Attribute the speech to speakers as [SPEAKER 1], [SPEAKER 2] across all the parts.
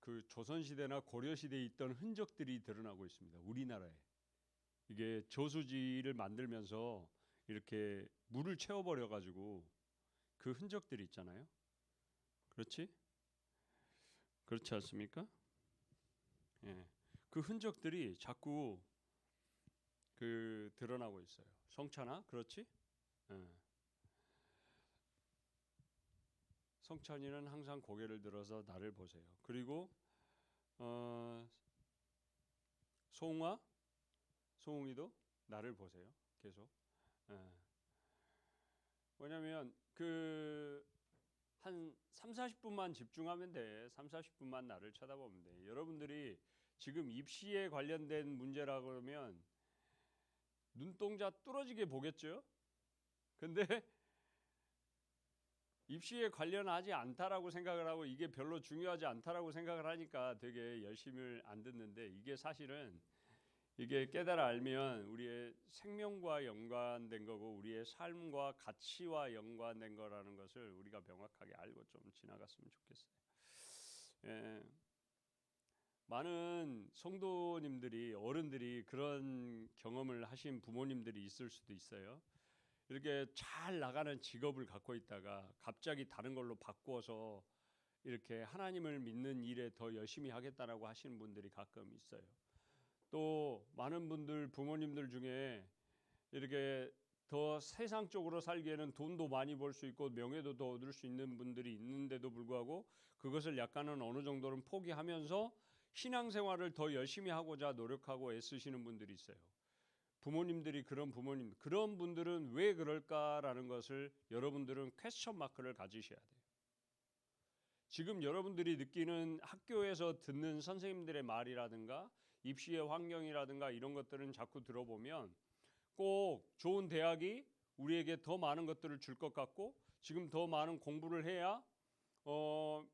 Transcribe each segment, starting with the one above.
[SPEAKER 1] 그 조선시대나 고려시대에 있던 흔적들이 드러나고 있습니다. 우리나라에. 이게 저수지를 만들면서 이렇게 물을 채워버려 가지고 그 흔적들이 있잖아요. 그렇지? 그렇지 않습니까? 예. 그 흔적들이 자꾸 그 드러나고 있어요. 성찬아, 그렇지? 예. 성찬이는 항상 고개를 들어서 나를 보세요. 그리고 소웅아, 소웅이도 나를 보세요. 계속. 예. 왜냐하면 그 한 3, 40분만 집중하면 돼. 3, 40분만 나를 쳐다보면 돼. 여러분들이 지금 입시에 관련된 문제라 그러면 눈동자 뚫어지게 보겠죠? 근데 입시에 관련하지 않다라고 생각을 하고 이게 별로 중요하지 않다라고 생각을 하니까 되게 열심히 안 듣는데 이게 사실은 이게 깨달아 알면 우리의 생명과 연관된 거고 우리의 삶과 가치와 연관된 거라는 것을 우리가 명확하게 알고 좀 지나갔으면 좋겠어요. 예, 많은 성도님들이 어른들이 그런 경험을 하신 부모님들이 있을 수도 있어요. 이렇게 잘 나가는 직업을 갖고 있다가 갑자기 다른 걸로 바꾸어서 이렇게 하나님을 믿는 일에 더 열심히 하겠다라고 하시는 분들이 가끔 있어요. 또 많은 분들 부모님들 중에 이렇게 더 세상적으로 살기에는 돈도 많이 벌 수 있고 명예도 더 얻을 수 있는 분들이 있는데도 불구하고 그것을 약간은 어느 정도는 포기하면서 신앙생활을 더 열심히 하고자 노력하고 애쓰시는 분들이 있어요. 부모님들이 그런 분들은 왜 그럴까라는 것을 여러분들은 퀘스천 마크를 가지셔야 돼요. 지금 여러분들이 느끼는 학교에서 듣는 선생님들의 말이라든가 입시의 환경이라든가 이런 것들은 자꾸 들어보면 꼭 좋은 대학이 우리에게 더 많은 것들을 줄 것 같고 지금 더 많은 공부를 해야 더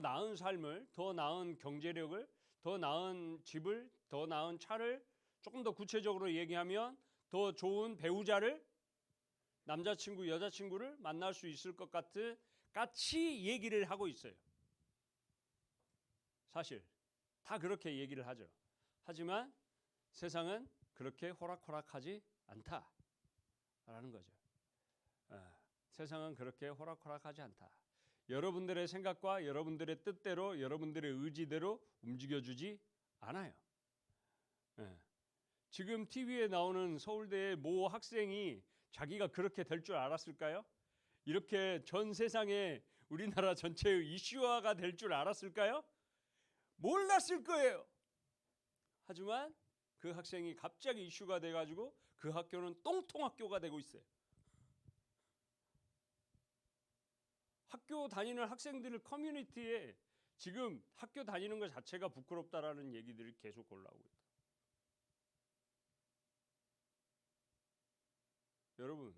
[SPEAKER 1] 나은 삶을, 더 나은 경제력을, 더 나은 집을, 더 나은 차를 조금 더 구체적으로 얘기하면 더 좋은 배우자를 남자친구, 여자친구를 만날 수 있을 것 같이 얘기를 하고 있어요. 사실 다 그렇게 얘기를 하죠. 하지만 세상은 그렇게 호락호락하지 않다라는 거죠. 세상은 그렇게 호락호락하지 않다. 여러분들의 생각과 여러분들의 뜻대로 여러분들의 의지대로 움직여주지 않아요. 지금 TV에 나오는 서울대의 모 학생이 자기가 그렇게 될 줄 알았을까요? 이렇게 전 세상에 우리나라 전체의 이슈화가 될 줄 알았을까요? 몰랐을 거예요. 하지만 그 학생이 갑자기 이슈가 돼가지고 그 학교는 똥통학교가 되고 있어요. 학교 다니는 학생들 커뮤니티에 지금 학교 다니는 것 자체가 부끄럽다라는 얘기들이 계속 올라오고 있다. 여러분,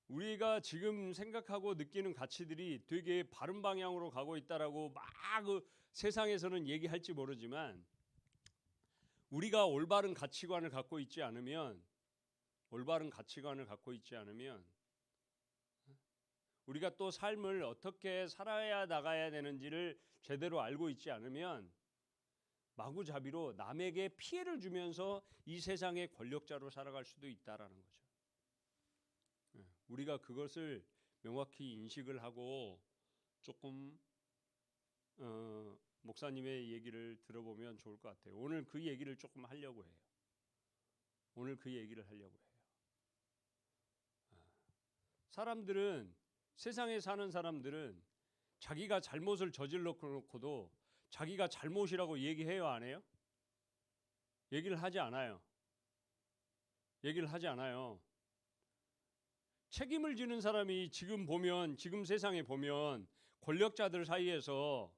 [SPEAKER 1] 우리가 지금 생각하고 느끼는 가치들이 되게 바른 방향으로 가고 있다라고 막 그 세상에서는 얘기할지 모르지만 우리가 올바른 가치관을 갖고 있지 않으면 우리가 또 삶을 어떻게 살아야 나가야 되는지를 제대로 알고 있지 않으면 마구잡이로 남에게 피해를 주면서 이 세상의 권력자로 살아갈 수도 있다라는 거죠. 우리가 그것을 명확히 인식을 하고 조금 목사님의 얘기를 들어보면 좋을 것 같아요. 오늘 그 얘기를 조금 하려고 해요. 세상에 사는 사람들은 자기가 잘못을 저질러놓고도 자기가 잘못이라고 얘기해요, 안 해요? 얘기를 하지 않아요. 책임을 지는 사람이 지금 세상에 보면 권력자들 사이에서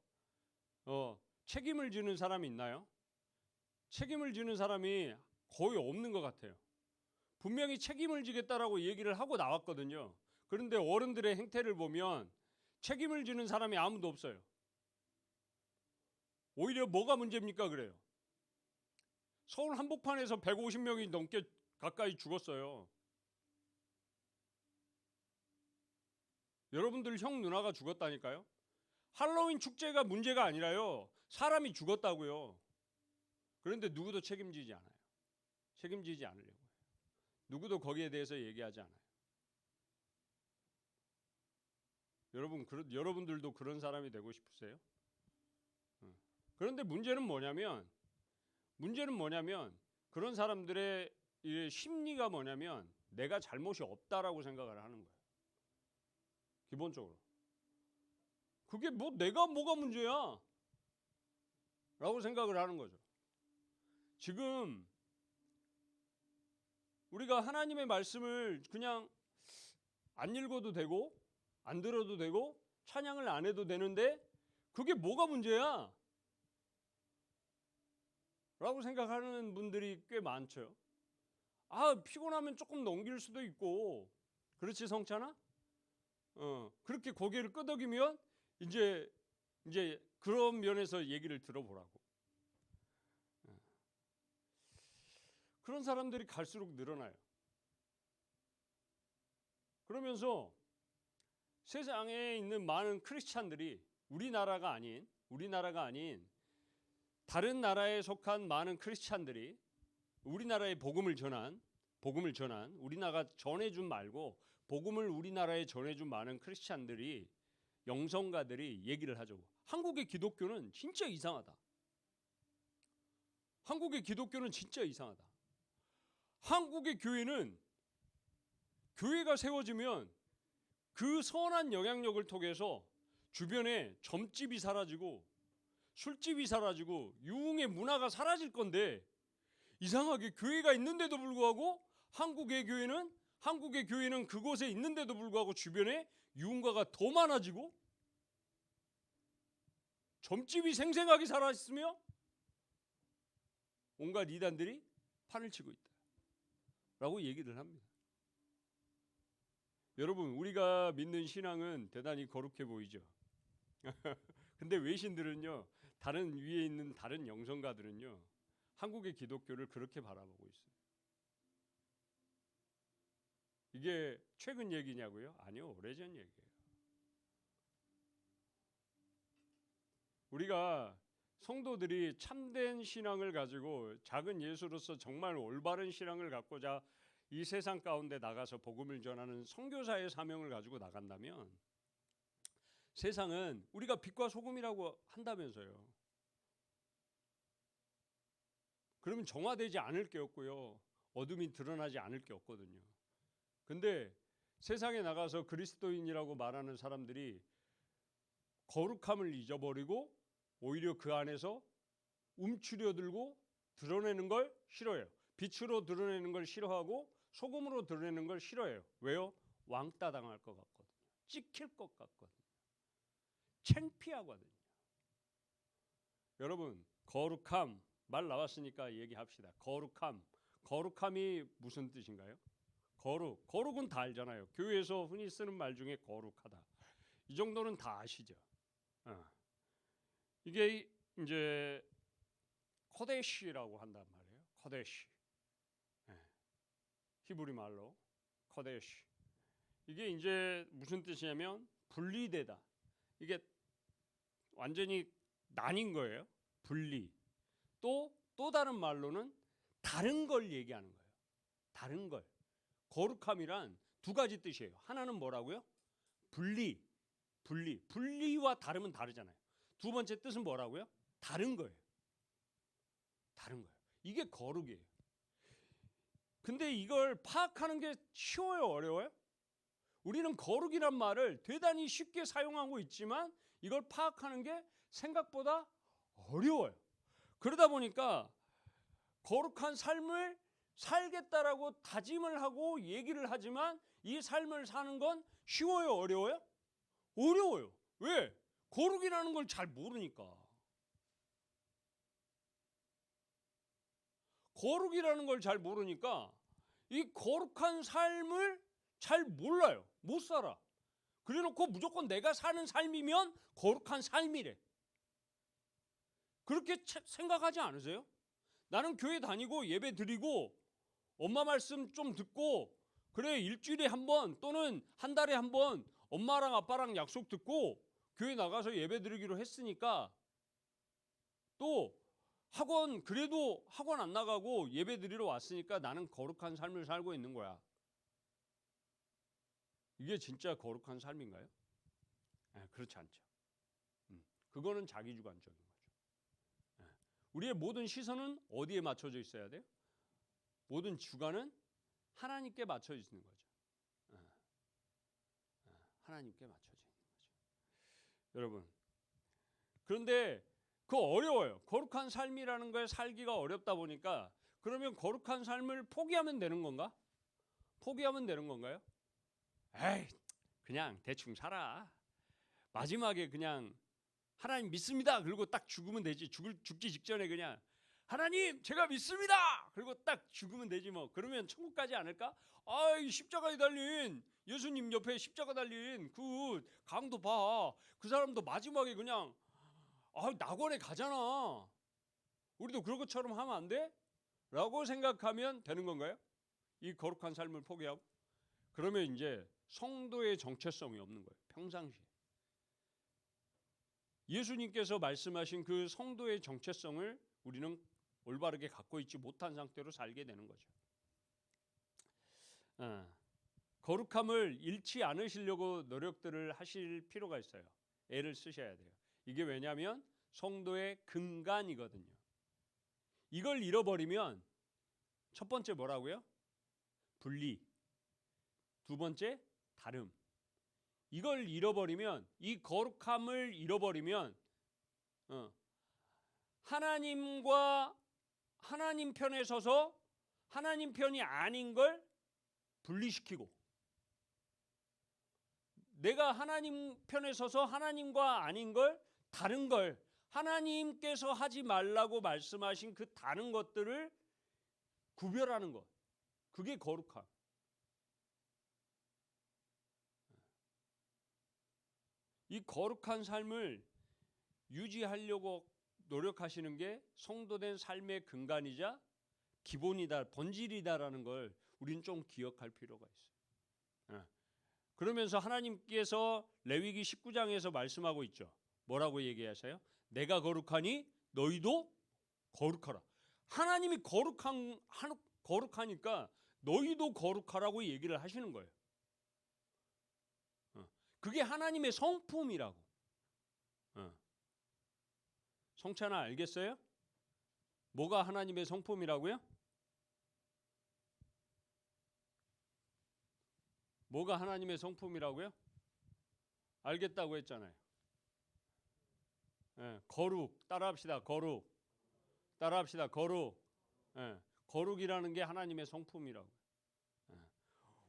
[SPEAKER 1] 책임을 지는 사람이 있나요? 책임을 지는 사람이 거의 없는 것 같아요. 분명히 책임을 지겠다라고 얘기를 하고 나왔거든요. 그런데 어른들의 행태를 보면 책임을 지는 사람이 아무도 없어요. 오히려 뭐가 문제입니까? 그래요. 서울 한복판에서 150명이 넘게 가까이 죽었어요. 여러분들 형 누나가 죽었다니까요. 할로윈 축제가 문제가 아니라요. 사람이 죽었다고요. 그런데 누구도 책임지지 않아요. 책임지지 않으려고 해요. 누구도 거기에 대해서 얘기하지 않아요. 여러분들도 그런 사람이 되고 싶으세요? 그런데 문제는 뭐냐면 그런 사람들의 이 심리가 뭐냐면 내가 잘못이 없다라고 생각을 하는 거예요. 기본적으로. 그게 뭐 내가 뭐가 문제야? 라고 생각을 하는 거죠. 지금 우리가 하나님의 말씀을 그냥 안 읽어도 되고 안 들어도 되고 찬양을 안 해도 되는데 그게 뭐가 문제야? 라고 생각하는 분들이 꽤 많죠. 피곤하면 조금 넘길 수도 있고 그렇지 성찬아? 그렇게 고개를 끄덕이면 이제 그런 면에서 얘기를 들어보라고. 그런 사람들이 갈수록 늘어나요. 그러면서 세상에 있는 많은 크리스찬들이 우리나라가 아닌 다른 나라에 속한 많은 크리스찬들이 우리나라에 복음을 전한 우리나라가 전해준 말고 복음을 우리나라에 전해준 많은 크리스찬들이 영성가들이 얘기를 하죠. 한국의 기독교는 진짜 이상하다. 한국의 기독교는 진짜 이상하다. 한국의 교회는 교회가 세워지면 그 선한 영향력을 통해서 주변에 점집이 사라지고 술집이 사라지고 유흥의 문화가 사라질 건데 이상하게 교회가 있는데도 불구하고 한국의 교회는 그곳에 있는데도 불구하고 주변에 유흥가가 더 많아지고 점집이 생생하게 살아있으며 온갖 이단들이 판을 치고 있다 라고 얘기를 합니다. 여러분, 우리가 믿는 신앙은 대단히 거룩해 보이죠. 근데 외신들은요, 다른 위에 있는 다른 영성가들은요, 한국의 기독교를 그렇게 바라보고 있어요. 이게 최근 얘기냐고요? 아니요, 오래전 얘기예요. 우리가 성도들이 참된 신앙을 가지고 작은 예수로서 정말 올바른 신앙을 갖고자 이 세상 가운데 나가서 복음을 전하는 선교사의 사명을 가지고 나간다면 세상은 우리가 빛과 소금이라고 한다면서요. 그러면 정화되지 않을 게 없고요. 어둠이 드러나지 않을 게 없거든요. 근데 세상에 나가서 그리스도인이라고 말하는 사람들이 거룩함을 잊어버리고 오히려 그 안에서 움츠려들고 드러내는 걸 싫어해요. 빛으로 드러내는 걸 싫어하고 소금으로 드러내는 걸 싫어해요. 왜요? 왕따 당할 것 같거든요. 찍힐 것 같거든요. 창피하거든요. 여러분, 거룩함 말 나왔으니까 얘기합시다. 거룩함이 무슨 뜻인가요? 거룩은 다 알잖아요. 교회에서 흔히 쓰는 말 중에 거룩하다. 이 정도는 다 아시죠? 이게 이제 코데시라고 한단 말이에요. 코데시. 히브리 말로 코데시. 이게 이제 무슨 뜻이냐면 분리되다. 이게 완전히 나뉜 거예요. 분리. 또 다른 말로는 다른 걸 얘기하는 거예요. 다른 걸. 거룩함이란 두 가지 뜻이에요. 하나는 뭐라고요? 분리와 다름은 다르잖아요. 두 번째 뜻은 뭐라고요? 다른 거예요. 다른 거예요. 이게 거룩이에요. 근데 이걸 파악하는 게 쉬워요, 어려워요? 우리는 거룩이란 말을 대단히 쉽게 사용하고 있지만 이걸 파악하는 게 생각보다 어려워요. 그러다 보니까 거룩한 삶을 살겠다라고 다짐을 하고 얘기를 하지만 이 삶을 사는 건 쉬워요, 어려워요? 어려워요. 왜? 거룩이라는 걸 잘 모르니까. 거룩이라는 걸 잘 모르니까 이 거룩한 삶을 잘 몰라요. 못 살아. 그래놓고 무조건 내가 사는 삶이면 거룩한 삶이래. 그렇게 생각하지 않으세요? 나는 교회 다니고 예배 드리고 엄마 말씀 좀 듣고 그래 일주일에 한 번 또는 한 달에 한 번 엄마랑 아빠랑 약속 듣고 교회 나가서 예배 드리기로 했으니까 또 그래도 학원 안 나가고 예배 드리러 왔으니까 나는 거룩한 삶을 살고 있는 거야. 이게 진짜 거룩한 삶인가요? 그렇지 않죠. 그거는 자기주관적인 거죠. 우리의 모든 시선은 어디에 맞춰져 있어야 돼요? 모든 주관은 하나님께 맞춰져 있는 거죠. 하나님께 맞춰져 있는 거죠. 여러분, 그런데 그거 어려워요. 거룩한 삶이라는 걸 살기가 어렵다 보니까 그러면 거룩한 삶을 포기하면 되는 건가? 포기하면 되는 건가요? 에이, 그냥 대충 살아. 마지막에 그냥 하나님 믿습니다. 그리고 딱 죽으면 되지. 죽기 직전에 그냥 하나님 제가 믿습니다. 그리고 딱 죽으면 되지 뭐. 그러면 천국 가지 않을까? 아이, 십자가에 달린 예수님 옆에 십자가 달린 그 강도 봐. 그 사람도 마지막에 그냥 낙원에 가잖아. 우리도 그런 것처럼 하면 안 돼? 라고 생각하면 되는 건가요? 이 거룩한 삶을 포기하고? 그러면 이제 성도의 정체성이 없는 거예요. 평상시에. 예수님께서 말씀하신 그 성도의 정체성을 우리는 올바르게 갖고 있지 못한 상태로 살게 되는 거죠. 거룩함을 잃지 않으시려고 노력들을 하실 필요가 있어요. 애를 쓰셔야 돼요. 이게 왜냐하면 성도의 근간이거든요. 이걸 잃어버리면 첫 번째 뭐라고요? 분리. 두 번째 다름. 이걸 잃어버리면, 이 거룩함을 잃어버리면 하나님 편에 서서 하나님 편이 아닌 걸 분리시키고, 내가 하나님 편에 서서 하나님과 아닌 걸, 다른 걸, 하나님께서 하지 말라고 말씀하신 그 다른 것들을 구별하는 것. 그게 거룩함. 이 거룩한 삶을 유지하려고 노력하시는 게 성도된 삶의 근간이자 기본이다, 본질이다라는 걸 우리는 좀 기억할 필요가 있어요. 그러면서 하나님께서 레위기 19장에서 말씀하고 있죠. 뭐라고 얘기하세요? 내가 거룩하니 너희도 거룩하라. 하나님이 거룩하니까 너희도 거룩하라고 얘기를 하시는 거예요. 그게 하나님의 성품이라고. 성찬아, 알겠어요? 뭐가 하나님의 성품이라고요? 뭐가 하나님의 성품이라고요? 알겠다고 했잖아요. 거룩. 따라합시다. 거룩. 따라합시다. 거룩. 거룩이라는 게 하나님의 성품이라고.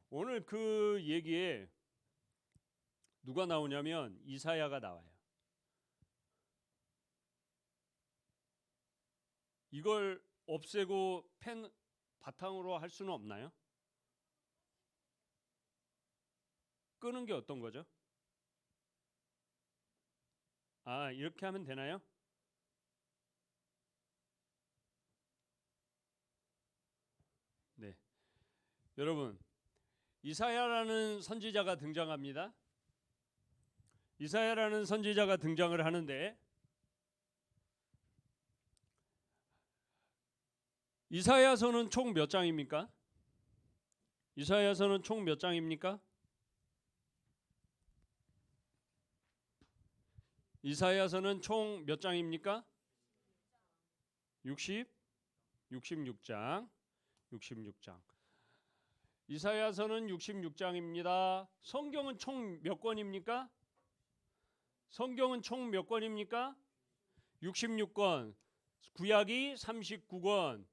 [SPEAKER 1] 오늘 그 얘기에 누가 나오냐면 이사야가 나와요. 이걸 없애고 펜 바탕으로 할 수는 없나요? 끄는 게 어떤 거죠? 이렇게 하면 되나요? 네. 여러분, 이사야라는 선지자가 등장합니다. 이사야라는 선지자가 등장을 하는데, 이사야서는 총 몇 장입니까? 이사야서는 총 몇 장입니까? 이사야서는 총 몇 장입니까? 66장. 이사야서는 66장입니다. 성경은 총 몇 권입니까? 성경은 총 몇 권입니까? 66권. 구약이 39권.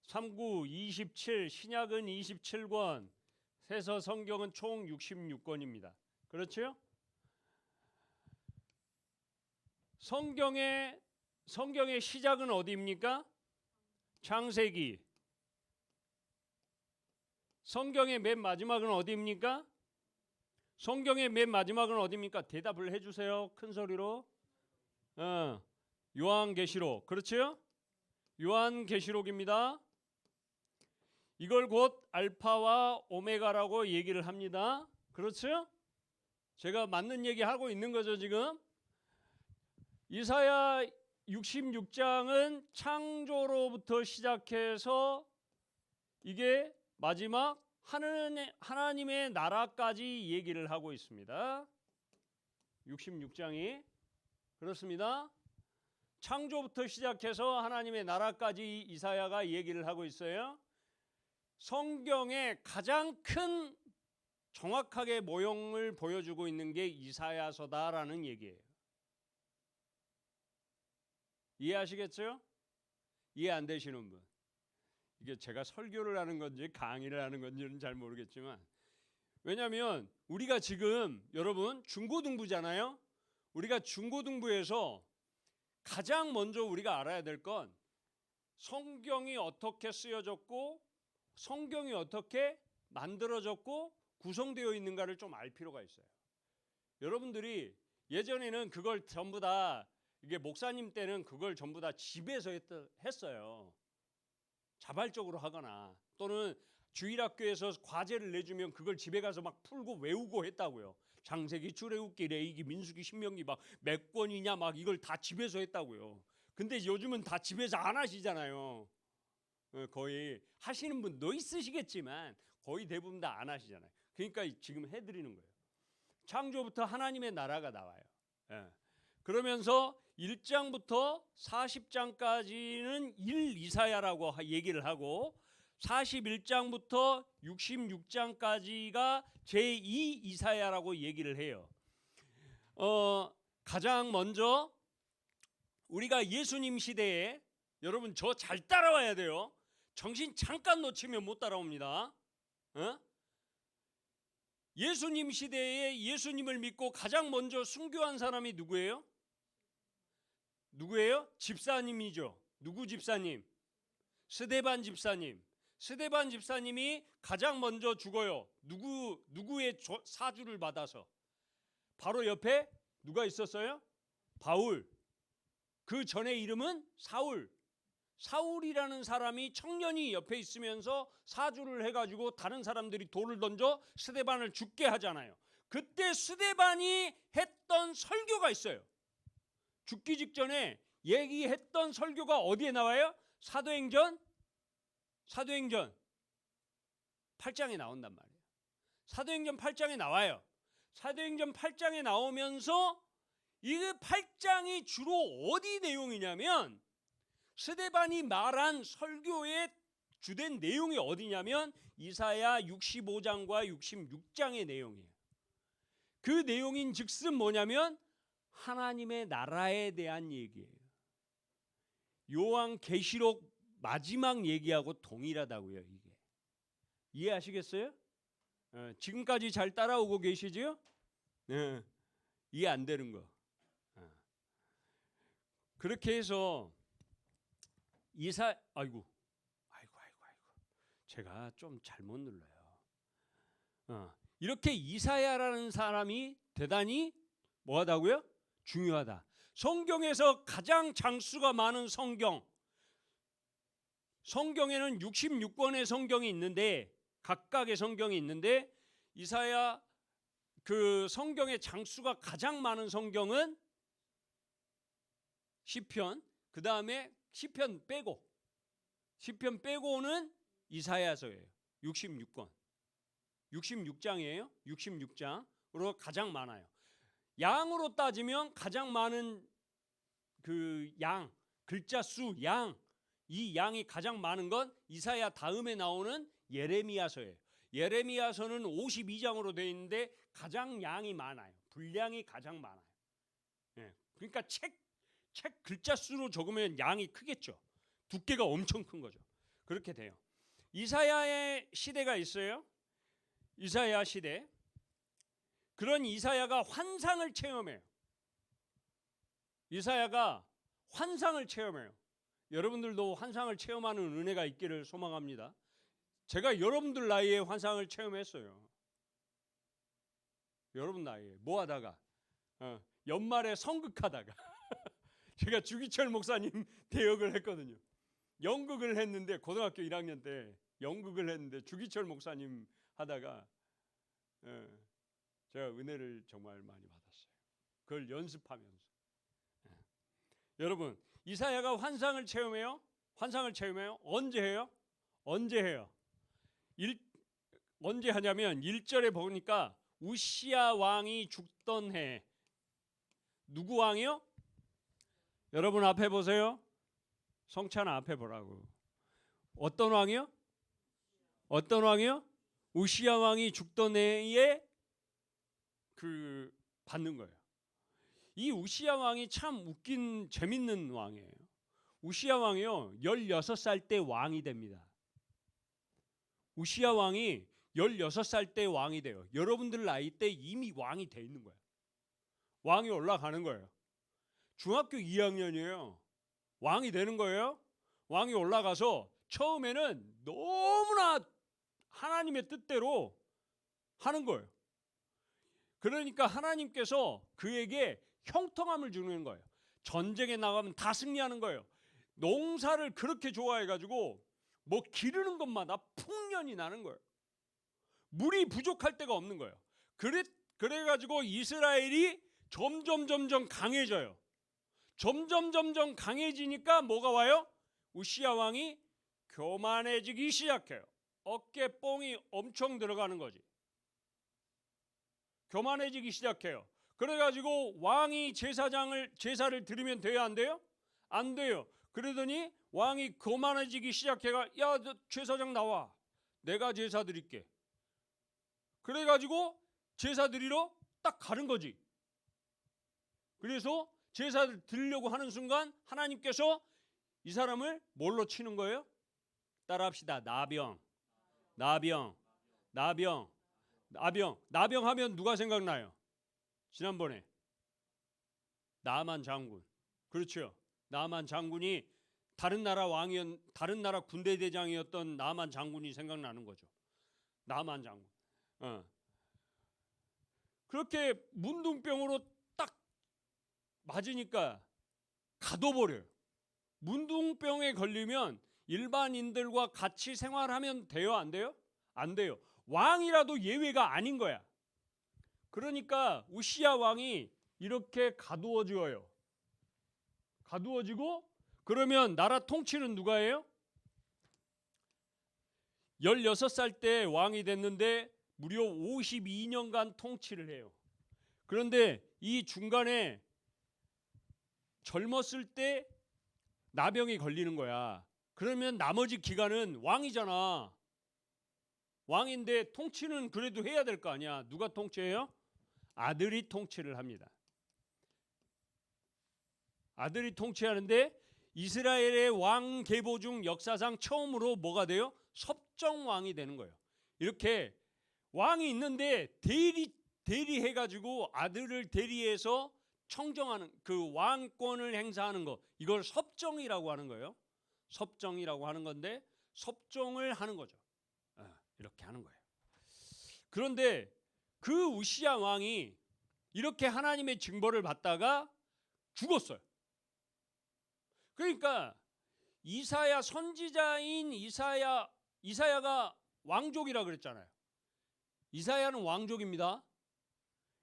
[SPEAKER 1] 39, 27, 신약은 27권. 해서 성경은 총 66권입니다. 그렇죠? 성경의 시작은 어디입니까? 창세기. 성경의 맨 마지막은 어디입니까? 성경의 맨 마지막은 어디입니까? 대답을 해주세요. 큰 소리로. 요한계시록. 그렇죠? 요한계시록입니다. 이걸 곧 알파와 오메가라고 얘기를 합니다. 그렇죠? 제가 맞는 얘기 하고 있는 거죠, 지금? 이사야 66장은 창조로부터 시작해서 이게 마지막 하나님의 나라까지 얘기를 하고 있습니다. 66장이 그렇습니다. 창조부터 시작해서 하나님의 나라까지 이사야가 얘기를 하고 있어요. 성경의 가장 큰 정확하게 모형을 보여주고 있는 게 이사야서다라는 얘기예요. 이해하시겠죠? 이해 안 되시는 분. 이게 제가 설교를 하는 건지 강의를 하는 건지는 잘 모르겠지만, 왜냐하면 우리가 지금 여러분 중고등부잖아요. 우리가 중고등부에서 가장 먼저 우리가 알아야 될 건 성경이 어떻게 쓰여졌고 성경이 어떻게 만들어졌고 구성되어 있는가를 좀 알 필요가 있어요. 여러분들이 예전에는 그걸 전부 다, 이게 목사님 때는 그걸 전부 다 집에서 했어요. 자발적으로 하거나 또는 주일학교에서 과제를 내주면 그걸 집에 가서 막 풀고 외우고 했다고요. 창세기, 출애굽기, 레위기, 민수기, 신명기 막 몇 권이냐 막 이걸 다 집에서 했다고요. 근데 요즘은 다 집에서 안 하시잖아요. 거의 하시는 분도 있으시겠지만 거의 대부분 다 안 하시잖아요. 그러니까 지금 해드리는 거예요. 창조부터 하나님의 나라가 나와요. 그러면서 1장부터 40장까지는 1이사야라고 얘기를 하고 41장부터 66장까지가 제2이사야라고 얘기를 해요. 가장 먼저 우리가 예수님 시대에, 여러분 저 잘 따라와야 돼요. 정신 잠깐 놓치면 못 따라옵니다. 예수님 시대에 예수님을 믿고 가장 먼저 순교한 사람이 누구예요? 누구예요? 집사님이죠. 누구 집사님? 스데반 집사님. 스데반 집사님이 가장 먼저 죽어요. 누구의 사주를 받아서? 바로 옆에 누가 있었어요? 바울. 그 전의 이름은 사울. 사울이라는 사람이 청년이 옆에 있으면서 사주를 해가지고 다른 사람들이 돌을 던져 스데반을 죽게 하잖아요. 그때 스데반이 했던 설교가 있어요. 죽기 직전에 얘기했던 설교가 어디에 나와요? 사도행전 8장에 나온단 말이에요. 사도행전 8장에 나와요. 사도행전 8장에 나오면서 이 8장이 주로 어디 내용이냐면, 스데반이 말한 설교의 주된 내용이 어디냐면 이사야 65장과 66장의 내용이에요. 그 내용인 즉슨 뭐냐면 하나님의 나라에 대한 얘기예요. 요한계시록 마지막 얘기하고 동일하다고요. 이게 이해하시겠어요? 지금까지 잘 따라오고 계시죠? 이해 안 되는 거. 그렇게 해서 아이고 제가 좀 잘못 눌러요. 이렇게 이사야라는 사람이 대단히 뭐하다고요? 중요하다. 성경에서 가장 장수가 많은 성경에는 66권의 성경이 있는데, 각각의 성경이 있는데, 이사야 그 성경의 장수가 가장 많은 성경은 시편, 그 다음에 시편 빼고는 이사야서예요. 66권, 66장이에요. 66장으로 가장 많아요. 양으로 따지면 가장 많은 그 글자 수, 이 양이 가장 많은 건 이사야 다음에 나오는 예레미야서예요. 예레미야서는 52장으로 되어 있는데 가장 양이 많아요. 분량이 가장 많아요. 그러니까 책 글자 수로 적으면 양이 크겠죠. 두께가 엄청 큰 거죠. 그렇게 돼요. 이사야의 시대가 있어요. 이사야 시대. 그런 이사야가 환상을 체험해요. 이사야가 환상을 체험해요. 여러분들도 환상을 체험하는 은혜가 있기를 소망합니다. 제가 여러분들 나이에 환상을 체험했어요. 여러분 나이에 뭐 하다가 연말에 성극하다가 제가 주기철 목사님 대역을 했거든요. 연극을 했는데 고등학교 1학년 때 연극을 했는데 주기철 목사님 하다가 제가 은혜를 정말 많이 받았어요. 그걸 연습하면서. 여러분, 이사야가 환상을 체험해요? 환상을 체험해요? 언제 해요? 언제 해요? 언제 하냐면 1절에 보니까 우시야 왕이 죽던 해. 누구 왕이요? 여러분 앞에 보세요. 성찬아 앞에 보라고. 어떤 왕이요? 어떤 왕이요? 우시야 왕이 죽던 해에 그 받는 거예요. 이 우시야 왕이 참 웃긴 재밌는 왕이에요. 우시야 왕이요 16살 때 왕이 됩니다. 우시야 왕이 16살 때 왕이 돼요. 여러분들 나이 때 이미 왕이 돼 있는 거예요. 왕이 올라가는 거예요. 중학교 2학년이에요. 왕이 되는 거예요. 왕이 올라가서 처음에는 너무나 하나님의 뜻대로 하는 거예요. 그러니까 하나님께서 그에게 형통함을 주는 거예요. 전쟁에 나가면 다 승리하는 거예요. 농사를 그렇게 좋아해가지고 뭐 기르는 것마다 풍년이 나는 거예요. 물이 부족할 데가 없는 거예요. 그래가지고 이스라엘이 점점 강해져요. 점점 강해지니까 뭐가 와요? 우시야 왕이 교만해지기 시작해요. 어깨뽕이 엄청 들어가는 거지. 교만해지기 시작해요. 그래가지고 왕이 제사를 드리면 돼요, 안 돼요? 안 돼요. 그러더니 왕이 교만해지기 시작해가 야, 너 제사장 나와. 내가 제사 드릴게. 그래가지고 제사 드리러 딱 가는 거지. 그래서 제사를 드리려고 하는 순간 하나님께서 이 사람을 뭘로 치는 거예요? 따라합시다. 나병 하면 누가 생각나요? 지난번에 나만 장군. 그렇죠. 나만 장군이 다른 나라 군대 대장이었던 나만 장군이 생각나는 거죠. 나만 장군. 그렇게 문둥병으로 딱 맞으니까 가둬버려요. 문둥병에 걸리면 일반인들과 같이 생활하면 돼요, 안 돼요? 안 돼요. 왕이라도 예외가 아닌 거야. 그러니까 우시야 왕이 이렇게 가두어져요. 가두어지고 그러면 나라 통치는 누가 해요? 16살 때 왕이 됐는데 무려 52년간 통치를 해요. 그런데 이 중간에 젊었을 때 나병이 걸리는 거야. 그러면 나머지 기간은 왕이잖아. 왕인데 통치는 그래도 해야 될 거 아니야. 누가 통치해요? 아들이 통치를 합니다. 아들이 통치하는데 이스라엘의 왕 계보 중 역사상 처음으로 뭐가 돼요? 섭정왕이 되는 거예요. 이렇게 왕이 있는데 대리해가지고 아들을 대리해서 청정하는 그 왕권을 행사하는 거, 이걸 섭정이라고 하는 거예요. 섭정이라고 하는 건데 섭정을 하는 거죠. 이렇게 하는 거예요. 그런데 그 우시야 왕이 이렇게 하나님의 징벌을 받다가 죽었어요. 그러니까 이사야 선지자인 이사야가 왕족이라 그랬잖아요. 이사야는 왕족입니다.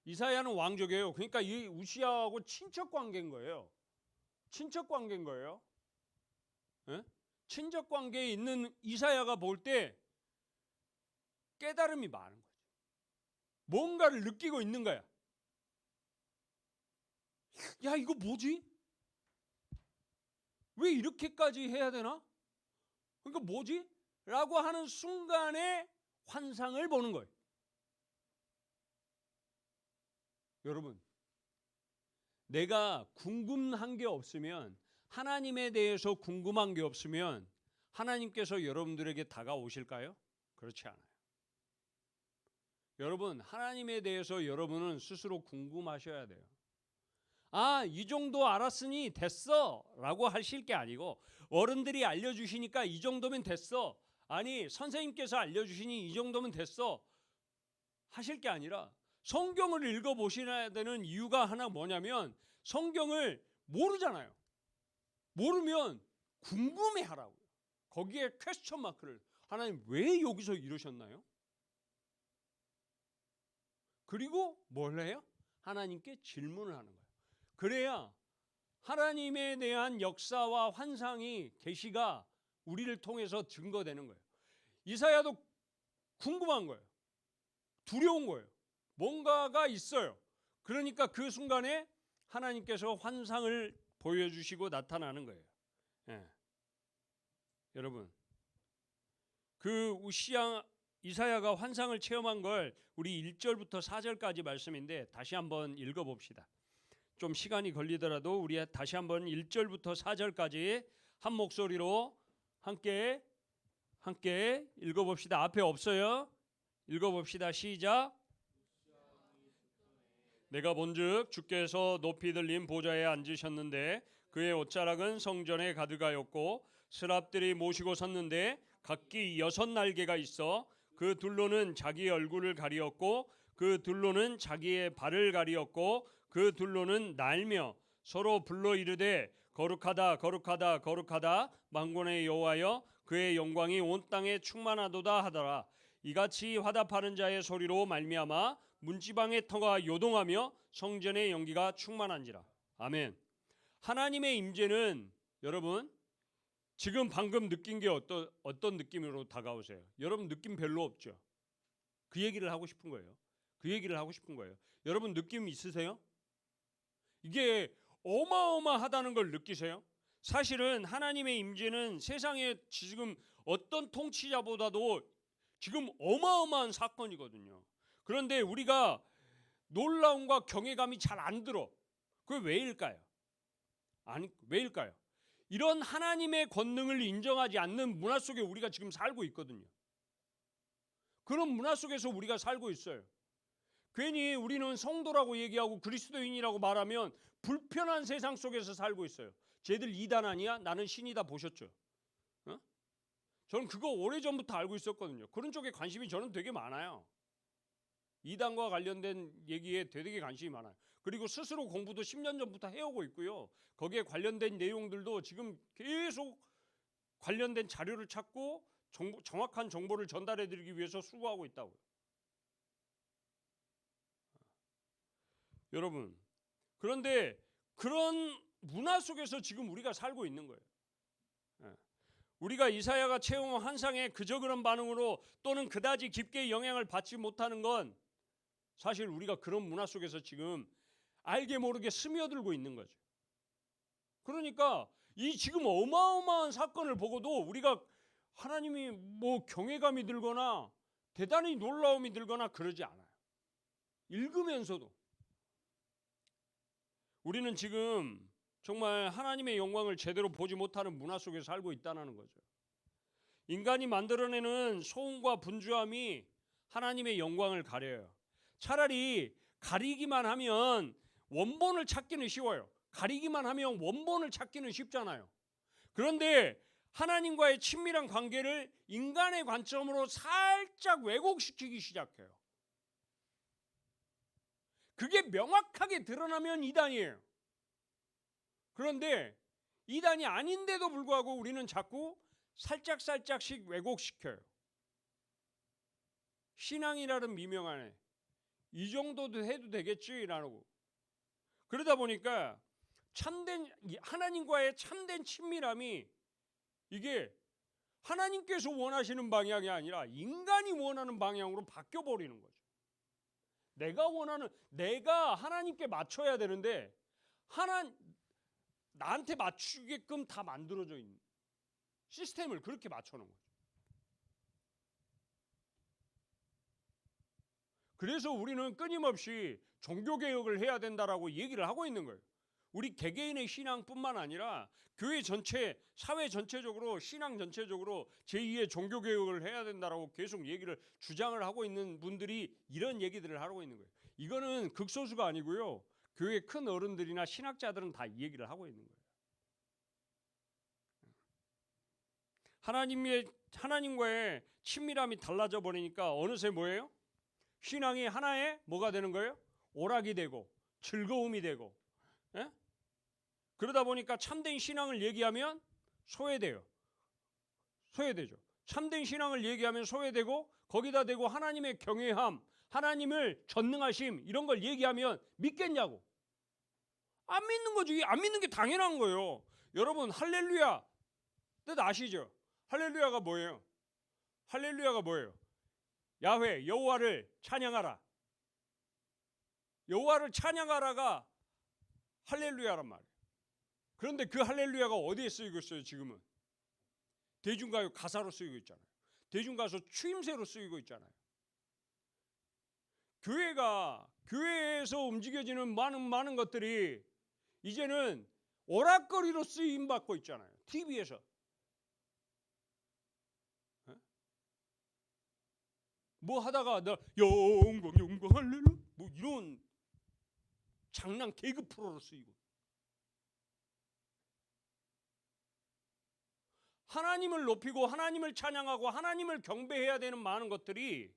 [SPEAKER 1] 이사야는 왕족이에요. 그러니까 이 우시야하고 친척 관계인 거예요. 친척 관계인 거예요. 예? 친척 관계에 있는 이사야가 볼 때 깨달음이 많은 거죠. 뭔가를 느끼고 있는 거야. 야, 이거 뭐지? 왜 이렇게까지 해야 되나? 그러니까 뭐지? 라고 하는 순간에 환상을 보는 거예요. 여러분, 내가 궁금한 게 없으면, 하나님에 대해서 궁금한 게 없으면 하나님께서 여러분들에게 다가오실까요? 그렇지 않아요. 여러분, 하나님에 대해서 여러분은 스스로 궁금하셔야 돼요. 아, 이 정도 알았으니 됐어 라고 하실 게 아니고, 어른들이 알려주시니까 이 정도면 됐어, 아니 선생님께서 알려주시니 이 정도면 됐어 하실 게 아니라, 성경을 읽어보셔야 되는 이유가 하나 뭐냐면, 성경을 모르잖아요. 모르면 궁금해하라고요. 거기에 퀘스천 마크를, 하나님 왜 여기서 이러셨나요? 그리고 뭘 해요? 하나님께 질문을 하는 거예요. 그래야 하나님에 대한 역사와 환상이 계시가 우리를 통해서 증거되는 거예요. 이사야도 궁금한 거예요. 두려운 거예요. 뭔가가 있어요. 그러니까 그 순간에 하나님께서 환상을 보여주시고 나타나는 거예요. 예. 여러분, 그 이사야가 환상을 체험한 걸 우리 1절부터 4절까지 말씀인데 다시 한번 읽어봅시다. 좀 시간이 걸리더라도 우리 다시 한번 1절부터 4절까지 한 목소리로 함께 읽어봅시다. 앞에 없어요. 읽어봅시다. 시작. 내가 본즉 주께서 높이 들린 보좌에 앉으셨는데 그의 옷자락은 성전에 가득하였고 스랍들이 모시고 섰는데 각기 6날개가 있어 그 둘로는 자기 얼굴을 가리었고 그 둘로는 자기의 발을 가리었고 그 둘로는 날며 서로 불러 이르되 거룩하다 거룩하다 거룩하다 만군의 여호와여 그의 영광이 온 땅에 충만하도다 하더라. 이같이 화답하는 자의 소리로 말미암아 문지방의 터가 요동하며 성전의 연기가 충만한지라. 아멘. 하나님의 임재는 여러분 지금 방금 느낀 게 어떤 느낌으로 다가오세요? 여러분 느낌 별로 없죠? 그 얘기를 하고 싶은 거예요. 그 얘기를 하고 싶은 거예요. 여러분 느낌 있으세요? 이게 어마어마하다는 걸 느끼세요? 사실은 하나님의 임재는 세상에 지금 어떤 통치자보다도 지금 어마어마한 사건이거든요. 그런데 우리가 놀라움과 경외감이 잘 안 들어. 그게 왜일까요? 왜일까요? 이런 하나님의 권능을 인정하지 않는 문화 속에 우리가 지금 살고 있거든요. 그런 문화 속에서 우리가 살고 있어요. 괜히 우리는 성도라고 얘기하고 그리스도인이라고 말하면 불편한 세상 속에서 살고 있어요. 쟤들 이단 아니야? 나는 신이다 보셨죠? 어? 저는 그거 오래전부터 알고 있었거든요. 그런 쪽에 관심이 저는 되게 많아요. 이단과 관련된 얘기에 되게 관심이 많아요. 그리고 스스로 공부도 10년 전부터 해오고 있고요. 거기에 관련된 내용들도 지금 계속 관련된 자료를 찾고 정확한 정보를 전달해드리기 위해서 수고하고 있다고요. 여러분, 그런데 그런 문화 속에서 지금 우리가 살고 있는 거예요. 우리가 이사야가 체험한 환상에 그저 그런 반응으로 또는 그다지 깊게 영향을 받지 못하는 건 사실 우리가 그런 문화 속에서 지금 알게 모르게 스며들고 있는 거죠. 그러니까 이 지금 어마어마한 사건을 보고도 우리가 하나님이 뭐 경외감이 들거나 대단히 놀라움이 들거나 그러지 않아요. 읽으면서도 우리는 지금 정말 하나님의 영광을 제대로 보지 못하는 문화 속에 살고 있다는 거죠. 인간이 만들어내는 소음과 분주함이 하나님의 영광을 가려요. 차라리 가리기만 하면 원본을 찾기는 쉬워요. 가리기만 하면 원본을 찾기는 쉽잖아요. 그런데 하나님과의 친밀한 관계를 인간의 관점으로 살짝 왜곡시키기 시작해요. 그게 명확하게 드러나면 이단이에요. 그런데 이단이 아닌데도 불구하고 우리는 자꾸 살짝씩 왜곡시켜요. 신앙이라는 미명 안에 이 정도도 해도 되겠지라고. 그러다 보니까 하나님과의 참된 친밀함이 이게 하나님께서 원하시는 방향이 아니라 인간이 원하는 방향으로 바뀌어 버리는 거죠. 내가 하나님께 맞춰야 되는데 나한테 맞추게끔 다 만들어져 있는 시스템을 그렇게 맞춰놓은 거죠. 그래서 우리는 끊임없이 종교개혁을 해야 된다라고 얘기를 하고 있는 거예요. 우리 개개인의 신앙뿐만 아니라 교회 전체, 사회 전체적으로, 신앙 전체적으로 제2의 종교개혁을 해야 된다라고 계속 주장을 하고 있는 분들이 이런 얘기들을 하고 있는 거예요. 이거는 극소수가 아니고요. 교회 큰 어른들이나 신학자들은 다 이 얘기를 하고 있는 거예요. 하나님과의 친밀함이 달라져 버리니까 어느새 뭐예요? 신앙이 하나의 뭐가 되는 거예요? 오락이 되고 즐거움이 되고, 예? 그러다 보니까 참된 신앙을 얘기하면 소외되죠. 참된 신앙을 얘기하면 소외되고 거기다 대고 하나님의 경외함, 하나님을 전능하심 이런 걸 얘기하면 믿겠냐고. 안 믿는 거지. 안 믿는 게 당연한 거예요. 여러분 할렐루야 뜻 아시죠? 할렐루야가 뭐예요? 할렐루야가 뭐예요? 야훼 여호와를 찬양하라. 여호와를 찬양하라가 할렐루야란 말이에요. 그런데 그 할렐루야가 어디에 쓰이고 있어요? 지금은 대중가요 가사로 쓰이고 있잖아요. 대중가수 추임새로 쓰이고 있잖아요. 교회에서 움직여지는 많은 것들이 이제는 오락거리로 쓰임 받고 있잖아요. TV에서. 뭐 하다가 나 영광 할렐루야 뭐 이런 장난 개그 프로로 쓰이고. 하나님을 높이고 하나님을 찬양하고 하나님을 경배해야 되는 많은 것들이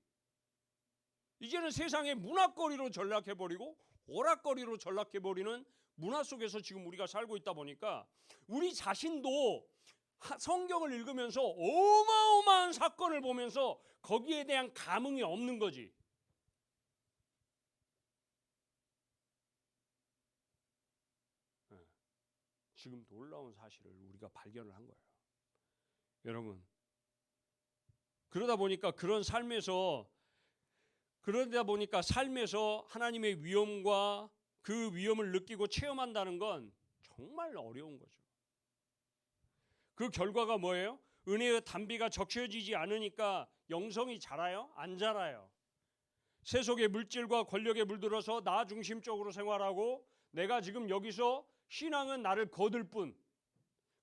[SPEAKER 1] 이제는 세상의 문화거리로 전락해버리고 오락거리로 전락해버리는 문화 속에서 지금 우리가 살고 있다 보니까 우리 자신도 성경을 읽으면서 어마어마한 사건을 보면서 거기에 대한 감흥이 없는 거지. 지금 놀라운 사실을 우리가 발견을 한 거예요. 여러분, 그러다 보니까 삶에서 하나님의 위엄과 그 위엄을 느끼고 체험한다는 건 정말 어려운 거죠. 그 결과가 뭐예요? 은혜의 단비가 적셔지지 않으니까 영성이 자라요? 안 자라요. 세속의 물질과 권력에 물들어서 나 중심적으로 생활하고 내가 지금 여기서 신앙은 나를 거둘 뿐,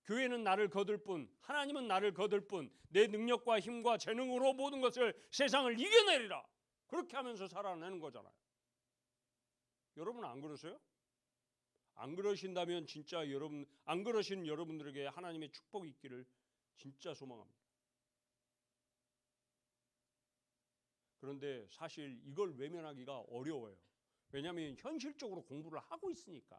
[SPEAKER 1] 교회는 나를 거둘 뿐, 하나님은 나를 거둘 뿐, 내 능력과 힘과 재능으로 모든 것을 세상을 이겨내리라. 그렇게 하면서 살아내는 거잖아요. 여러분 안 그러세요? 안 그러신다면 진짜 안 그러신 여러분들에게 하나님의 축복이 있기를 진짜 소망합니다. 그런데 사실 이걸 외면하기가 어려워요. 왜냐하면 현실적으로 공부를 하고 있으니까.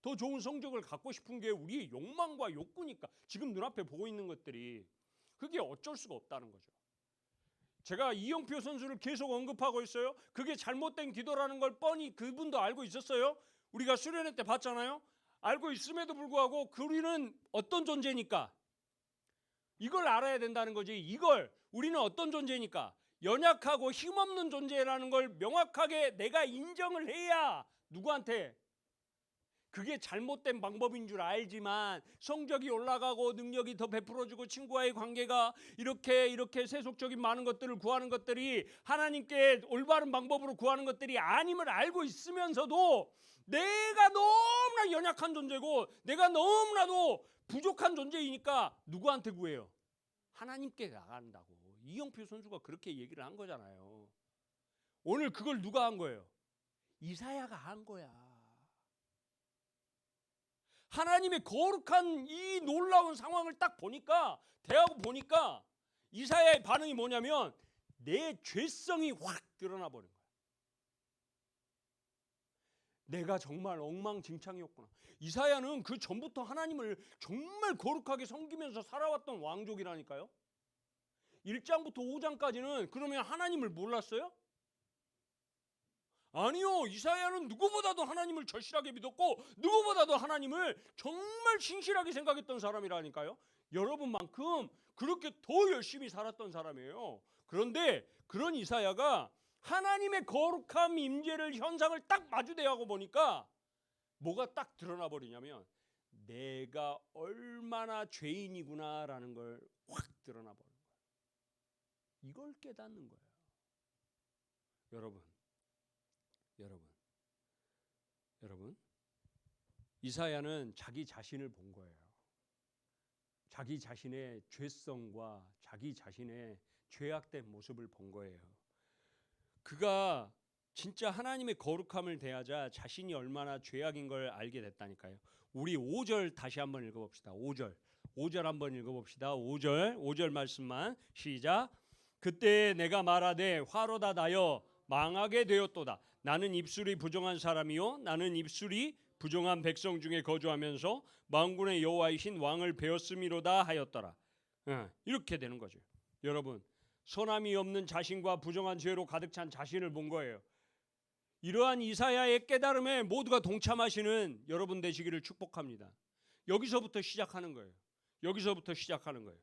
[SPEAKER 1] 더 좋은 성적을 갖고 싶은 게 우리의 욕망과 욕구니까. 지금 눈앞에 보고 있는 것들이 그게 어쩔 수가 없다는 거죠. 제가 이영표 선수를 계속 언급하고 있어요. 그게 잘못된 기도라는 걸 뻔히 그분도 알고 있었어요. 우리가 수련회 때 봤잖아요. 알고 있음에도 불구하고 우리는 어떤 존재니까 이걸 알아야 된다는 거지. 이걸 우리는 어떤 존재니까 연약하고 힘없는 존재라는 걸 명확하게 내가 인정을 해야 누구한테 그게 잘못된 방법인 줄 알지만 성적이 올라가고 능력이 더 베풀어지고 친구와의 관계가 이렇게 세속적인 많은 것들을 구하는 것들이 하나님께 올바른 방법으로 구하는 것들이 아님을 알고 있으면서도 내가 너무나 연약한 존재고 내가 너무나도 부족한 존재이니까 누구한테 구해요? 하나님께 나간다고. 이영표 선수가 그렇게 얘기를 한 거잖아요. 오늘 그걸 누가 한 거예요? 이사야가 한 거야. 하나님의 거룩한 이 놀라운 상황을 딱 보니까 대하고 보니까 이사야의 반응이 뭐냐면 내 죄성이 확 드러나 버린 거야. 내가 정말 엉망진창이었구나. 이사야는 그 전부터 하나님을 정말 거룩하게 섬기면서 살아왔던 왕족이라니까요. 1장부터 5장까지는 그러면 하나님을 몰랐어요? 아니요. 이사야는 누구보다도 하나님을 절실하게 믿었고 누구보다도 하나님을 정말 신실하게 생각했던 사람이라니까요. 여러분만큼 그렇게 더 열심히 살았던 사람이에요. 그런데 그런 이사야가 하나님의 거룩함 임재를 현상을 딱 마주대하고 보니까 뭐가 딱 드러나 버리냐면 내가 얼마나 죄인이구나라는 걸 확 드러나 버린 거예요. 이걸 깨닫는 거예요. 여러분, 이사야는 자기 자신을 본 거예요. 자기 자신의 죄성과 자기 자신의 죄악된 모습을 본 거예요. 그가 진짜 하나님의 거룩함을 대하자 자신이 얼마나 죄악인 걸 알게 됐다니까요. 우리 5절 다시 한번 읽어봅시다. 5절 한번 읽어봅시다. 5절 말씀만 시작. 그때 내가 말하되 화로다 나여 망하게 되었도다. 나는 입술이 부정한 사람이요 나는 입술이 부정한 백성 중에 거주하면서 만군의 여호와이신 왕을 배웠음이로다 하였더라. 이렇게 되는 거죠. 여러분, 선함이 없는 자신과 부정한 죄로 가득 찬 자신을 본 거예요. 이러한 이사야의 깨달음에 모두가 동참하시는 여러분 되시기를 축복합니다. 여기서부터 시작하는 거예요. 여기서부터 시작하는 거예요.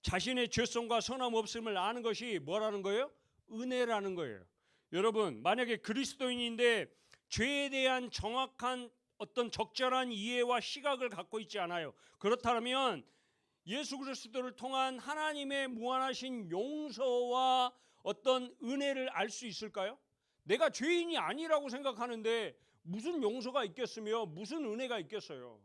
[SPEAKER 1] 자신의 죄성과 선함 없음을 아는 것이 뭐라는 거예요? 은혜라는 거예요. 여러분, 만약에 그리스도인인데 죄에 대한 정확한 어떤 적절한 이해와 시각을 갖고 있지 않아요. 그렇다면 예수 그리스도를 통한 하나님의 무한하신 용서와 어떤 은혜를 알 수 있을까요? 내가 죄인이 아니라고 생각하는데 무슨 용서가 있겠으며 무슨 은혜가 있겠어요?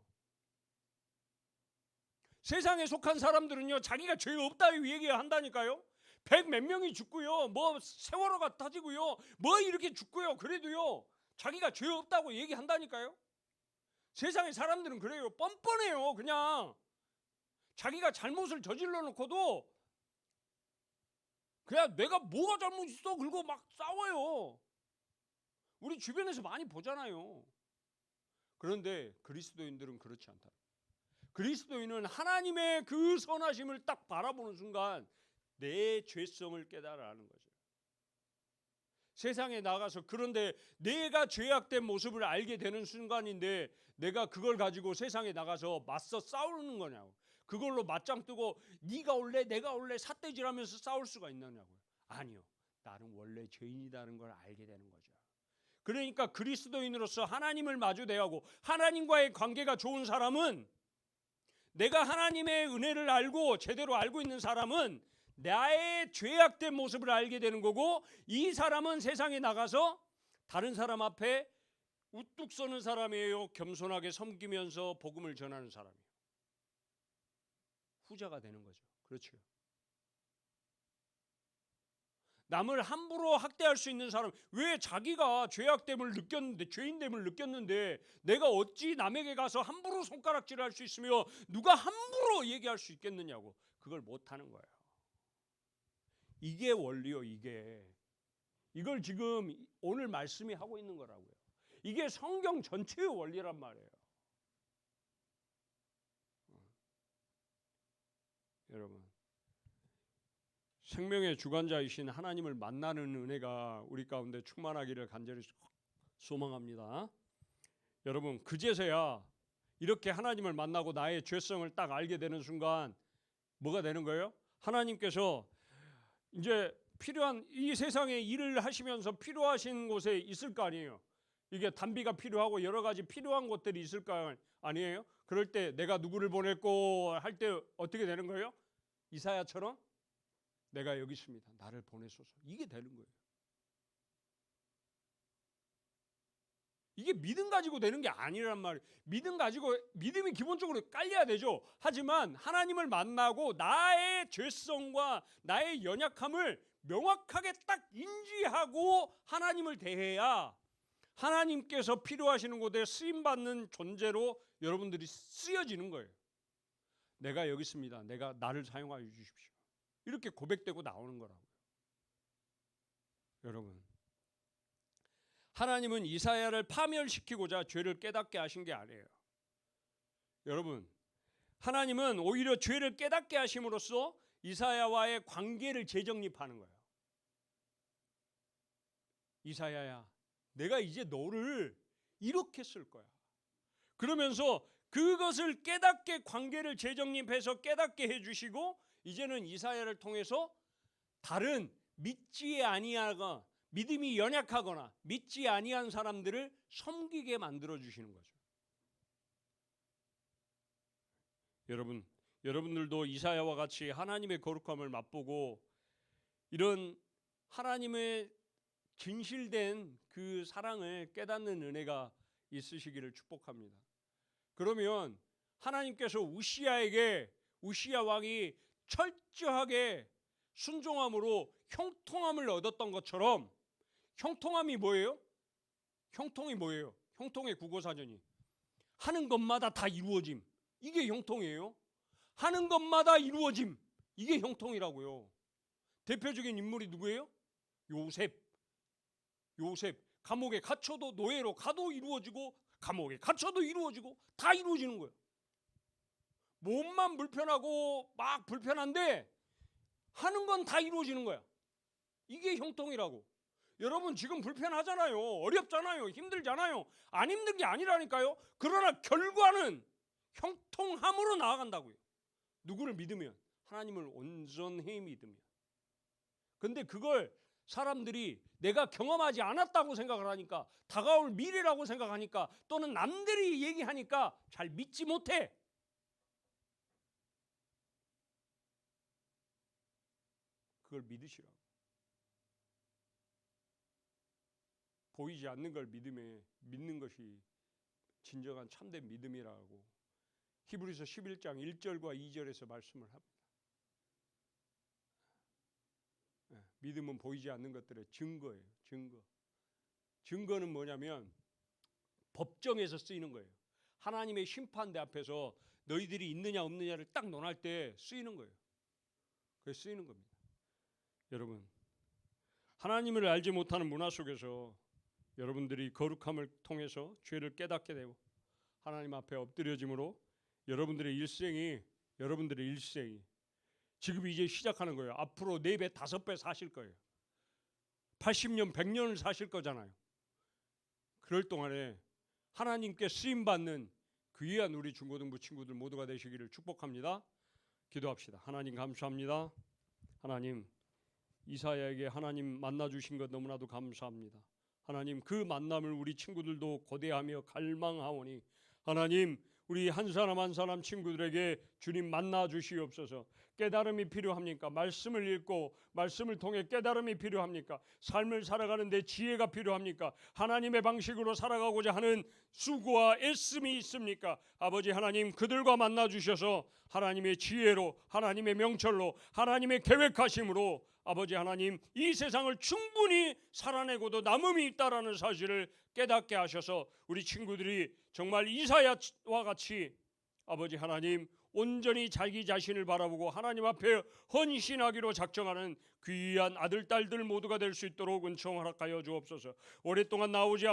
[SPEAKER 1] 세상에 속한 사람들은요, 자기가 죄 없다 얘기한다니까요. 100 몇 명이 죽고요, 뭐 세월호가 터지고요, 뭐 이렇게 죽고요, 그래도요 자기가 죄 없다고 얘기한다니까요. 세상의 사람들은 그래요. 뻔뻔해요. 그냥 자기가 잘못을 저질러 놓고도 그냥 내가 뭐가 잘못있어 그리고 막 싸워요. 우리 주변에서 많이 보잖아요. 그런데 그리스도인들은 그렇지 않다. 그리스도인은 하나님의 그 선하심을 딱 바라보는 순간 내 죄성을 깨달아는 거죠. 세상에 나가서, 그런데 내가 죄악된 모습을 알게 되는 순간인데 내가 그걸 가지고 세상에 나가서 맞서 싸우는 거냐고. 그걸로 맞짱 뜨고 네가 올래 내가 올래 삿대질하면서 싸울 수가 있느냐고요. 아니요. 나는 원래 죄인이라는 걸 알게 되는 거죠. 그러니까 그리스도인으로서 하나님을 마주 대하고 하나님과의 관계가 좋은 사람은, 내가 하나님의 은혜를 알고 제대로 알고 있는 사람은 나의 죄악된 모습을 알게 되는 거고, 이 사람은 세상에 나가서 다른 사람 앞에 우뚝 서는 사람이에요. 겸손하게 섬기면서 복음을 전하는 사람이에요. 후자가 되는 거죠. 그렇죠. 남을 함부로 학대할 수 있는 사람, 왜 자기가 죄악됨을 느꼈는데, 죄인됨을 느꼈는데 내가 어찌 남에게 가서 함부로 손가락질을 할 수 있으며 누가 함부로 얘기할 수 있겠느냐고. 그걸 못하는 거예요. 이게 원리요. 이걸 지금 오늘 말씀이 하고 있는 거라고요. 이게 성경 전체의 원리란 말이에요. 여러분, 생명의 주관자이신 하나님을 만나는 은혜가 우리 가운데 충만하기를 간절히 소망합니다. 여러분, 그제서야 이렇게 하나님을 만나고 나의 죄성을 딱 알게 되는 순간 뭐가 되는 거예요? 하나님께서 이제 필요한, 이 세상에 일을 하시면서 필요하신 곳에 있을 거 아니에요. 이게 단비가 필요하고 여러 가지 필요한 것들이 있을 거 아니에요. 그럴 때 내가 누구를 보냈고 할 때 어떻게 되는 거예요? 이사야처럼 내가 여기 있습니다. 나를 보내소서. 이게 되는 거예요. 이게 믿음 가지고 되는 게 아니란 말이에요. 믿음 가지고, 믿음이 기본적으로 깔려야 되죠. 하지만 하나님을 만나고 나의 죄성과 나의 연약함을 명확하게 딱 인지하고 하나님을 대해야 하나님께서 필요하시는 곳에 쓰임받는 존재로 여러분들이 쓰여지는 거예요. 내가 여기 있습니다. 내가 나를 사용하여 주십시오. 이렇게 고백되고 나오는 거라고요. 여러분, 하나님은 이사야를 파멸시키고자 죄를 깨닫게 하신 게 아니에요. 여러분, 하나님은 오히려 죄를 깨닫게 하심으로써 이사야와의 관계를 재정립하는 거예요. 이사야야, 내가 이제 너를 이렇게 쓸 거야. 그러면서 그것을 깨닫게 관계를 재정립해서 깨닫게 해주시고, 이제는 이사야를 통해서 다른 믿지 아니하거나 믿음이 연약하거나 믿지 아니한 사람들을 섬기게 만들어 주시는 거죠. 여러분들도 이사야와 같이 하나님의 거룩함을 맛보고 이런 하나님의 진실된 그 사랑을 깨닫는 은혜가 있으시기를 축복합니다. 그러면 하나님께서 우시야 왕이 철저하게 순종함으로 형통함을 얻었던 것처럼, 형통함이 뭐예요? 형통이 뭐예요? 형통의 국어사전이 하는 것마다 다 이루어짐. 이게 형통이에요. 하는 것마다 이루어짐. 이게 형통이라고요. 대표적인 인물이 누구예요? 요셉. 감옥에 갇혀도 노예로 가도 이루어지고, 감옥에 갇혀도 이루어지고, 다 이루어지는 거예요. 몸만 불편하고 막 불편한데 하는 건 다 이루어지는 거야. 이게 형통이라고. 여러분 지금 불편하잖아요. 어렵잖아요. 힘들잖아요. 안 힘든 게 아니라니까요. 그러나 결과는 형통함으로 나아간다고요. 누구를 믿으면? 하나님을 온전히 믿으면. 근데 그걸 사람들이 내가 경험하지 않았다고 생각을 하니까, 다가올 미래라고 생각하니까, 또는 남들이 얘기하니까 잘 믿지 못해. 그걸 믿으시라고. 보이지 않는 걸 믿는 것이 진정한 참된 믿음이라고 히브리서 11장 1절과 2절에서 말씀을 합니다. 믿음은 보이지 않는 것들의 증거예요. 증거는 뭐냐면 법정에서 쓰이는 거예요. 하나님의 심판대 앞에서 너희들이 있느냐 없느냐를 딱 논할 때 쓰이는 거예요. 그게 쓰이는 겁니다. 여러분, 하나님을 알지 못하는 문화 속에서 여러분들이 거룩함을 통해서 죄를 깨닫게 되고 하나님 앞에 엎드려짐으로 여러분들의 일생이 지금 이제 시작하는 거예요. 앞으로 4배, 5배 사실 거예요. 80년, 100년을 사실 거잖아요. 그럴 동안에 하나님께 쓰임받는 귀한 우리 중고등부 친구들 모두가 되시기를 축복합니다. 기도합시다. 하나님 감사합니다. 하나님, 이사야에게 하나님 만나주신 것 너무나도 감사합니다. 하나님, 그 만남을 우리 친구들도 고대하며 갈망하오니 하나님, 우리 한 사람 한 사람 친구들에게 주님 만나 주시옵소서. 깨달음이 필요합니까? 말씀을 읽고 말씀을 통해 깨달음이 필요합니까? 삶을 살아가는데 지혜가 필요합니까? 하나님의 방식으로 살아가고자 하는 수고와 애씀이 있습니까? 아버지 하나님, 그들과 만나 주셔서 하나님의 지혜로, 하나님의 명철로, 하나님의 계획하심으로 아버지 하나님, 이 세상을 충분히 살아내고도 남음이 있다라는 사실을 깨닫게 하셔서 우리 친구들이 정말 이사야와 같이 아버지 하나님, 온전히 자기 자신을 바라보고 하나님 앞에 헌신하기로 작정하는 귀한 아들, 딸들 모두가 될 수 있도록 은총 허락하여 주옵소서. 오랫동안 나오지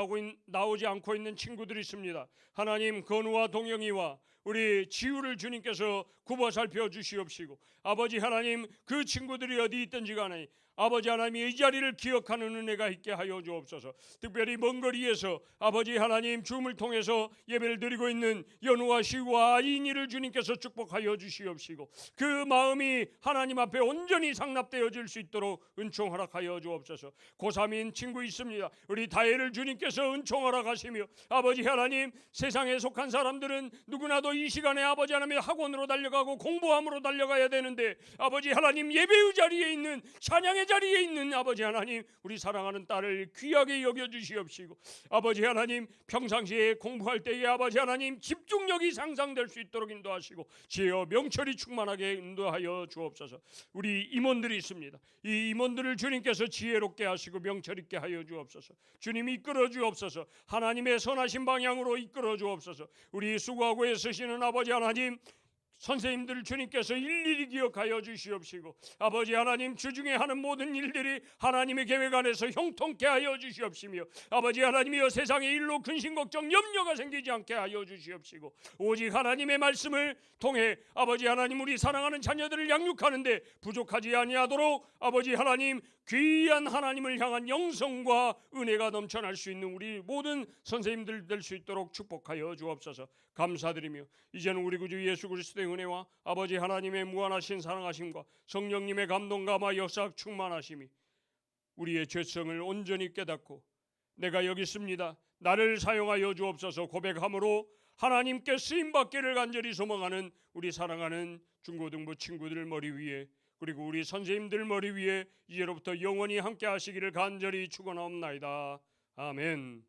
[SPEAKER 1] 않고 있는 친구들이 있습니다. 하나님, 건우와 동영이와 우리 지우를 주님께서 굽어 살펴 주시옵시고 아버지 하나님, 그 친구들이 어디 있든지 간에 아버지 하나님이 이 자리를 기억하는 은혜가 있게 하여 주옵소서. 특별히 먼 거리에서 아버지 하나님 줌을 통해서 예배를 드리고 있는 연우와 시우와 아이니를 주님께서 축복하여 주시옵시고 그 마음이 하나님 앞에 온전히 상납되어질 수 있도록 은총 허락하여 주옵소서. 고3인 친구 있습니다. 우리 다혜를 주님께서 은총 허락하시며 아버지 하나님, 세상에 속한 사람들은 누구나도 이 시간에 아버지 하나님 학원으로 달려가고 공부함으로 달려가야 되는데 아버지 하나님, 예배의 자리에 있는, 찬양의 자리에 있는 아버지 하나님, 우리 사랑하는 딸을 귀하게 여겨주시옵시고 아버지 하나님, 평상시에 공부할 때에 아버지 하나님 집중력이 상상될 수 있도록 인도하시고 지혜와 명철이 충만하게 인도하여 주옵소서. 우리 임원들이 있습니다. 이 임원들을 주님께서 지혜롭게 하시고 명철 있게 하여 주옵소서. 주님이 이끌어 주옵소서. 하나님의 선하신 방향으로 이끌어 주옵소서. 우리 수고하고 애쓰시는 아버지 하나님, 선생님들 주님께서 일일이 기억하여 주시옵시고 아버지 하나님, 주중에 하는 모든 일들이 하나님의 계획 안에서 형통케 하여 주시옵시며 아버지 하나님이여, 세상의 일로 근심 걱정 염려가 생기지 않게 하여 주시옵시고 오직 하나님의 말씀을 통해 아버지 하나님, 우리 사랑하는 자녀들을 양육하는데 부족하지 아니하도록 아버지 하나님, 귀한 하나님을 향한 영성과 은혜가 넘쳐날 수 있는 우리 모든 선생님들 될 수 있도록 축복하여 주옵소서. 감사드리며 이제는 우리 구주 예수 그리스도의 은혜와 아버지 하나님의 무한하신 사랑하심과 성령님의 감동감화 역사 충만하심이 우리의 죄성을 온전히 깨닫고 내가 여기 있습니다, 나를 사용하여 주옵소서 고백함으로 하나님께 쓰임받기를 간절히 소망하는 우리 사랑하는 중고등부 친구들 머리 위에, 그리고 우리 선생님들 머리 위에 이제로부터 영원히 함께 하시기를 간절히 축원하옵나이다. 아멘.